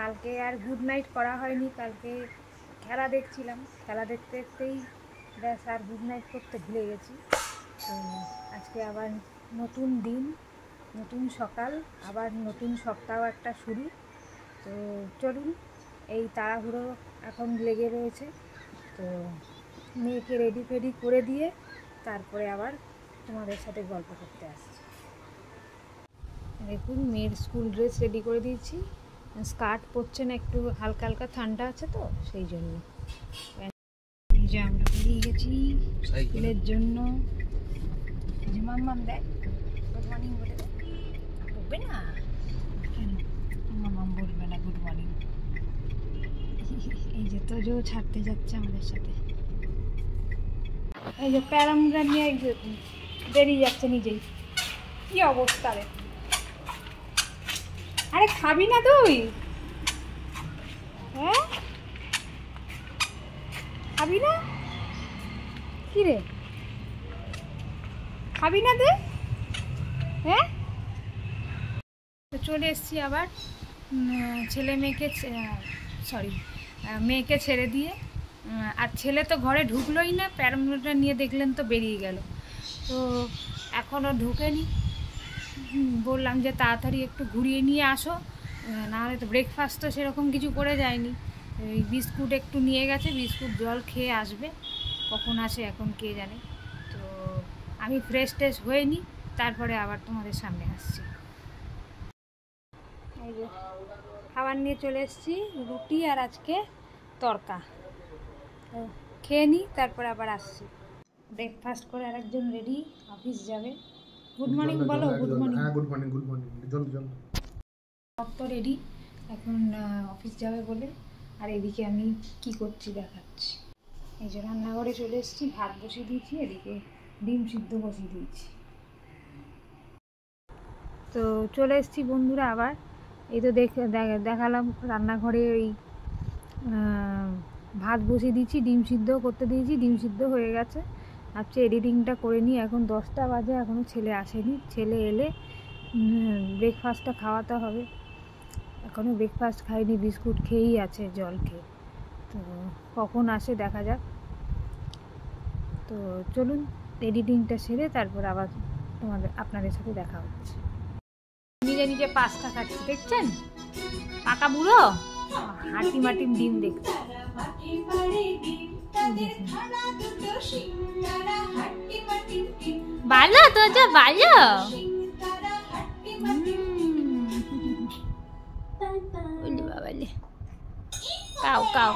কালকে আর good night করা হয়নি, কালকে খেলা দেখছিলাম, খেলা দেখতে দেখতেই ব্যাস আর গুড নাইট করতে ভুলে গেছি। তো আজকে আবার নতুন দিন, নতুন সকাল, আবার নতুন সপ্তাহ একটা শুরু। তো চলুন, এই তাড়াহুড়ো এখন লেগে রয়েছে। তো মেয়েকে রেডি ফেডি করে দিয়ে তারপরে আবার তোমাদের সাথে গল্প করতে আসছি। দেখুন, মেয়ের স্কুল ড্রেস রেডি করে দিয়েছি। স্কার্ট পরছে না, একটু হালকা হালকা ঠান্ডা আছে তো সেই জন্য। এই যে আমরা বেরিয়ে গেছি স্কুলের জন্য। এই যে মাম্মাম দেখ, গুড মর্নিং বলে দেখ। বলবে না কেন? মাম্মাম বলবে না গুড মর্নিং। এই যে তোজো ছাড়তে যাচ্ছে আমাদের সাথে। এই যে প্যারামরা নিয়ে বেরিয়ে যাচ্ছে নিজেই। কি অবস্থা রে! আরে খাবি না তুই? হ্যাঁ, খাবি না? কি রে, খাবি না তুই? হ্যাঁ, তো চলে এসছি আবার ছেলে মেয়েকে, মেয়েকে ছেড়ে দিয়ে। আর ছেলে তো ঘরে ঢুকলোই না, প্যারামোটা নিয়ে দেখলেন তো বেরিয়ে গেল। তো এখনও ঢুকেনি। বললাম যে তাড়াতাড়ি একটু ঘুরিয়ে নিয়ে আসো, নাহলে তো ব্রেকফাস্ট তো সেরকম কিছু করে যায়নি। এই বিস্কুট একটু নিয়ে গেছে, বিস্কুট জল খেয়ে আসবে, কখন আসে এখন কে জানে। তো আমি ফ্রেশ ট্রেশ হয়ে নিই, তারপরে আবার তোমাদের সামনে আসছি। এই যে খাবার নিয়ে চলে এসেছি, রুটি আর আজকে তরকা। তো খেয়ে নিই, তারপরে আবার আসছি। ব্রেকফাস্ট করে আরেকজন রেডি, অফিস যাবে। গুড মর্নিং বলো। Good morning. হ্যাঁ, গুড মর্নিং, গুড মর্নিং। জল জল সব তো রেডি, এখন অফিস যাবে বলে। আর এদিকে আমি কি করছি দেখাচ্ছি। এই যে রান্নাঘরে চলে এসেছি, ভাত বসিয়ে দিয়েছি, এদিকে ডিম সিদ্ধ বসিয়ে দিয়েছি। তো চলে এসেছি বন্ধুরা আবার। এই তো দেখালাম রান্নাঘরে ওই ভাত বসিয়ে দিয়েছি, ডিম সিদ্ধ করতে দিয়েছি, ডিম সিদ্ধ হয়ে গেছে। ভাবছি এডিটিংটা করে নিই। এখন 10টা বাজে, এখনও ছেলে আসেনি। ছেলে এলে ব্রেকফাস্টটা খাওয়াতে হবে। এখনও ব্রেকফাস্ট খাইনি, বিস্কুট খেয়েই আছে, জল খেয়ে। তো কখন আসে দেখা যাক। তো চলুন, এডিটিংটা সেরে তারপর আবার আপনাদের সাথে দেখা হচ্ছে। নিজে নিজে পাস্তা খাচ্ছে, দেখছেন? পাকা বুড়ো হাঁটি মাটিম ডিম দেখছে। ভালো তো, যা ভালো। কাও কাও।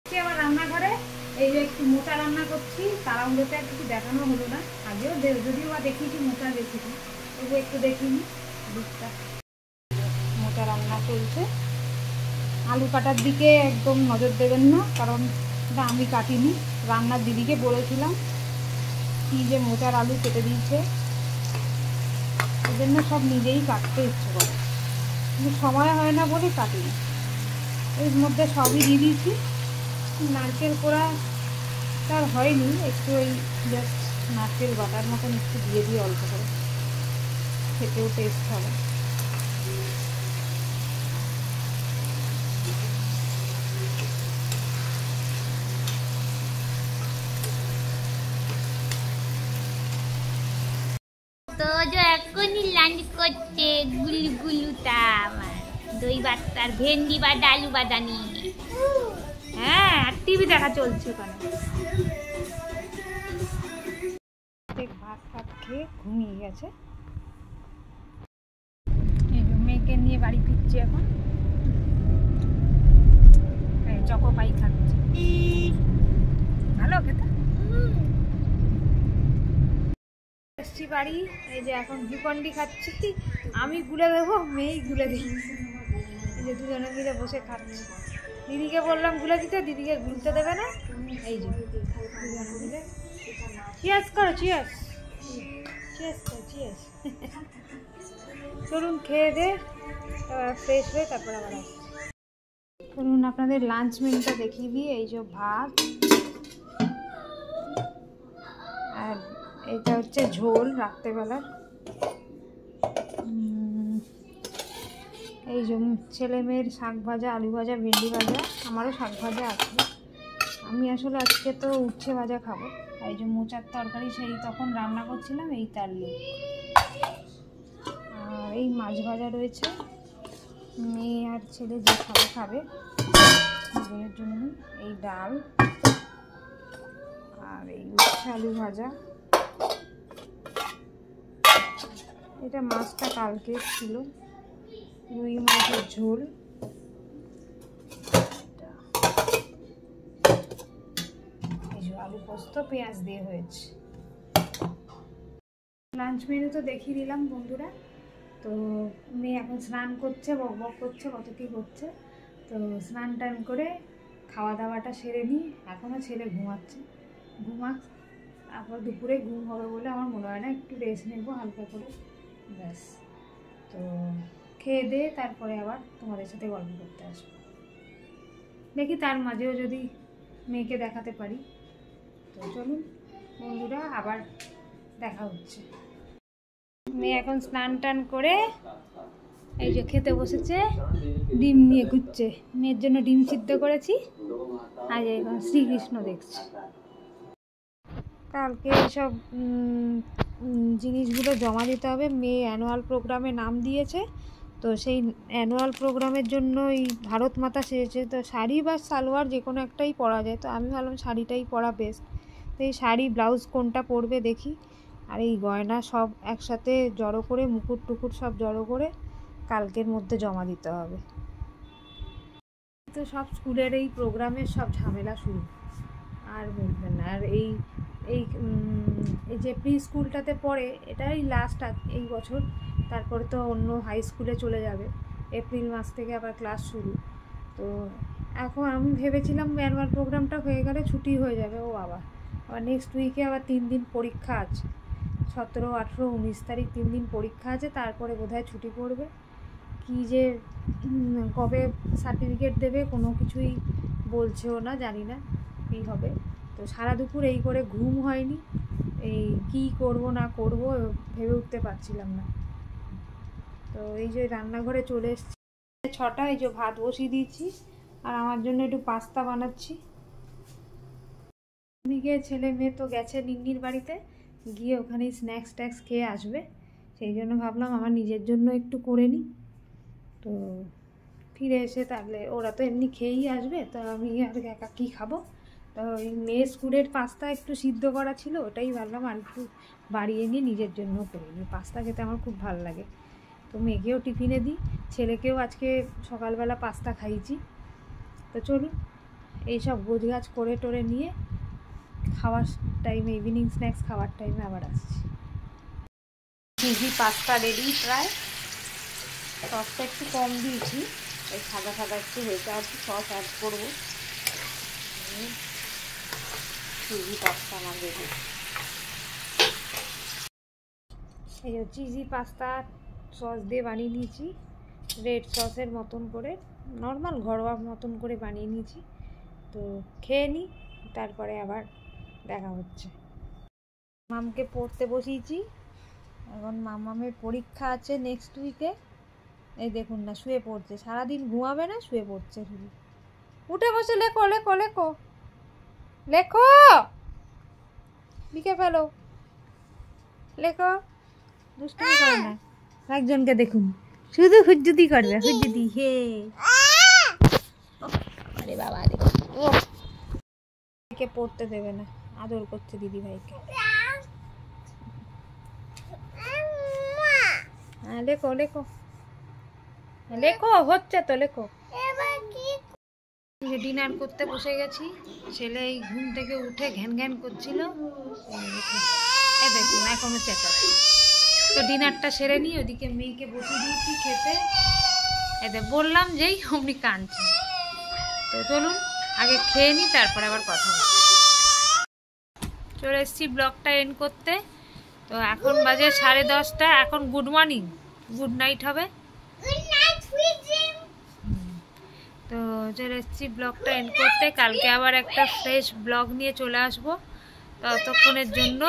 আবার রান্নাঘরে এই যে একটু মোটা রান্না করছি, তাড়াহুড়োতে আর কিছু দেখানো হলো না। আগেও যদিও বা দেখিয়েছি মোটা রেসিপি, তবু একটু দেখিনি। দুধটা মোটা রান্না চলছে। আলু কাটার দিকে একদম নজর দেবেন না, কারণ এটা আমি কাটিনি। রান্নার দিদিকে বলেছিলাম, কি যে মোটার আলু কেটে দিয়েছে, এই জন্য সব নিজেই কাটতে ইচ্ছে করে, কিন্তু সময় হয় না বলে কাটিনি। এর মধ্যে সবই দিয়ে দিয়েছি। নারকেল কোড়া তার হয়নি, একটু ওই জাস্ট নারকেল বাটার মতন একটু দিয়ে দিয়ে অল্প করে, খেতেও টেস্ট হবে। তো যে এখনই লাঞ্চ করছে গুলগুলুটা আমার দই বাটার ভেন্ডি বা ডালু বাদানি। হ্যাঁ, আর টিভি দেখা চলছে ওখানে। ভাত ভাত খেয়ে ঘুমিয়ে গেছে। এই যে মেয়েকে নিয়ে বাড়ি ফিরছি এখন। চকো পাই খাচ্ছে, ভালো খেতে। এসছি বাড়ি, এই যে এখন গ্লুকন্ডি খাচ্ছি। আমি গুলে দেবো, মেয়েই গুলে দিই। এই যে দুজনে মিলে বসে খাচ্ছি। দিদিকে বললাম গুলে দিতে, দিদিকে গুলতে দেবে না। এই যে দুজনে মিলে চিয়ার্স করো, চিয়ার্স, চিয়ার্স করো, চিয়ার্স। চলুন খেয়ে দে, ফ্রেশ হয়ে তারপর আবার আসছি। চলুন আপনাদের লাঞ্চ মেনুটা দেখিয়ে দিয়ে। এই যে ভাত, আর এটা হচ্ছে ঝোল রাত্রেবেলার। এই যে ছেলে মেয়ের শাক ভাজা, আলু ভাজা, ভেন্ডি ভাজা, আমারও শাক ভাজা আছে। আমি আসলে আজকে তো উচ্ছে ভাজা খাবো। এই যে মোচার তরকারি সেই তখন রান্না করছিলাম, এই তার লোক। আর এই মাছ ভাজা রয়েছে, মেয়ে আর ছেলে যে খাবে দুজনের জন্য। এই ডাল আর এই উচ্ছে আলু ভাজা। এটা মাছটা কালকে ছিল, রুই মাছের ঝোল। আলু পোস্ত পেঁয়াজ দিয়ে হয়েছে। লাঞ্চ মেনু তো দেখিয়ে দিলাম বন্ধুরা। তো মেয়ে এখন স্নান করছে, বক বক করছে, কত কী করছে। তো স্নান টান করে খাওয়া দাওয়াটা সেরে নিই। এখনও ছেলে ঘুমাচ্ছে, ঘুমাক, তারপর দুপুরে ঘুম হবে বলে আমার মনে হয় না, একটু রেস্ট নেবো হালকা করে, ব্যাস। তো খেয়ে দিয়ে তারপরে আবার তোমাদের সাথে গল্প করতে আসবো। দেখি তার মাঝেও যদি মেয়েকে দেখাতে পারি। তো চলুন বন্ধুরা, আবার দেখা হচ্ছে। মেয়ে এখন স্নান টান করে এই যে খেতে বসেছে, ডিম নিয়ে ঘুরছে। মেয়ের জন্য ডিম সিদ্ধ করেছি, আজ এখন শ্রীকৃষ্ণ দেখছি। কালকে এইসব জিনিসগুলো জমা দিতে হবে। মেয়ে অ্যানুয়াল প্রোগ্রামে নাম দিয়েছে, তো সেই অ্যানুয়াল প্রোগ্রামের জন্য এই ভারত মাতা সেজেছে। তো শাড়ি বা সালোয়ার যে কোনো একটাই পরা যায়, তো আমি ভাবলাম শাড়িটাই পরা বেস্ট। তো এই শাড়ি ব্লাউজ কোনটা পরবে দেখি। আর এই গয়না সব একসাথে জড়ো করে, মুকুট টুকুট সব জড়ো করে কালকের মধ্যে জমা দিতে হবে। তো সব স্কুলের এই প্রোগ্রামের সব ঝামেলা শুরু, আর বলবেন না। আর এই এই যে প্রি স্কুলটাতে পড়ে, এটাই লাস্ট এই বছর, তারপরে তো অন্য হাই স্কুলে চলে যাবে। এপ্রিল মাস থেকে আবার ক্লাস শুরু। তো এখন আমি ভেবেছিলাম অ্যানুয়াল প্রোগ্রামটা হয়ে গেলে ছুটি হয়ে যাবে। ও বাবা, আবার নেক্সট উইকে আবার 3 দিন পরীক্ষা আছে, 17, 18, 19 তারিখ 3 দিন পরীক্ষা আছে। তারপরে বোধহয় ছুটি পড়বে। কী যে কবে সার্টিফিকেট দেবে কোনো কিছুই বলছেও না, জানি না কী হবে। তো সারা দুপুর এই করে ঘুম হয়নি, এই কী করব না করব ভেবে উঠতে পারছিলাম না। তো এই যে রান্নাঘরে চলে এসেছি 6টা, এই যে ভাত বসিয়ে দিয়েছি, আর আমার জন্য একটু পাস্তা বানাচ্ছি। এদিকে ছেলে মেয়ে তো গেছে নিন্নির বাড়িতে, গিয়ে ওখানেই স্ন্যাক্স ট্যাক্স খেয়ে আসবে। সেই জন্য ভাবলাম আমার নিজের জন্য একটু করে নিই। তো ফিরে এসে তাহলে ওরা তো এমনি খেয়েই আসবে, তো আমি আর একা কী খাবো। তো ওই মেয়ে স্কুলের পাস্তা একটু সিদ্ধ করা ছিল, ওটাই ভাবলাম আর একটু বাড়িয়ে নিয়ে নিজের জন্য করে নিই। পাস্তা খেতে আমার খুব ভালো লাগে। তো মেয়েকেও টিফিনে দিই, ছেলেকেও আজকে সকালবেলা পাস্তা খাইয়েছি। তো চলুন এইসব গোছগাছ করে টোরে নিয়ে খাওয়ার টাইমে, ইভিনিং স্ন্যাক্স খাওয়ার টাইমে আবার আসছি। চিজি পাস্তা রেডি প্রায়। সসটা একটু কম দিয়েছি, এই সাদা সাদা একটু হয়েছে, আর কি সস অ্যাড করবো। চিজি পাস্তা আমার রেডি। এই যে চিজি পাস্তা সস দিয়ে বানিয়ে নিয়েছি, রেড সসের মতন করে, নর্মাল ঘরোয়া মতন করে বানিয়ে নিয়েছি। তো খেয়ে নিই, তারপরে আবার দেখা হচ্ছে। মামকে পড়তে বসিয়েছি, এখন মামামের পরীক্ষা আছে নেক্সট উইকে। এই দেখুন না, শুয়ে পড়ছে, সারাদিন ঘুমাবে না, শুয়ে পড়ছে শুধু। উঠে বসে লেখো লেখো লেখো লেখো, লিখে ফেলো, লেখো, দুষ্টামি করে না। একজনকে দেখুন শুধু হুজ্জুতি করবে, হুজ্জুতি। হে আরে বাবা, কে পড়তে দেবে না, আদর করছে দিদি ভাইকে। হ্যাঁ লেখো লেখো লেখো, হচ্ছে তো লেখো। ডিনার করতে বসে গেছি, ছেলে এই ঘুম থেকে উঠে ঘ্যান ঘ্যান করছিল, এই দেখুন এখনো চেঁচাচ্ছে। তো ডিনারটা সেরে নিই, ওদিকে মেয়েকে বসিয়ে দিয়েছি খেতে। এদের বললাম যেই অমনি কাঁদছে। তো চলুন আগে খেয়ে নিই, তারপরে আবার কথা বলছি। চলে এসেছি ব্লগটা এন্ড করতে। তো এখন বাজে 10:30। এখন গুড মর্নিং, গুড নাইট হবে। তো চলে এসেছি ব্লগটা এন্ড করতে। কালকে আবার একটা ফ্রেশ ব্লগ নিয়ে চলে আসবো। ততক্ষণের জন্য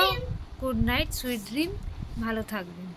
গুড নাইট, সুইট ড্রিম, ভালো থাকবেন।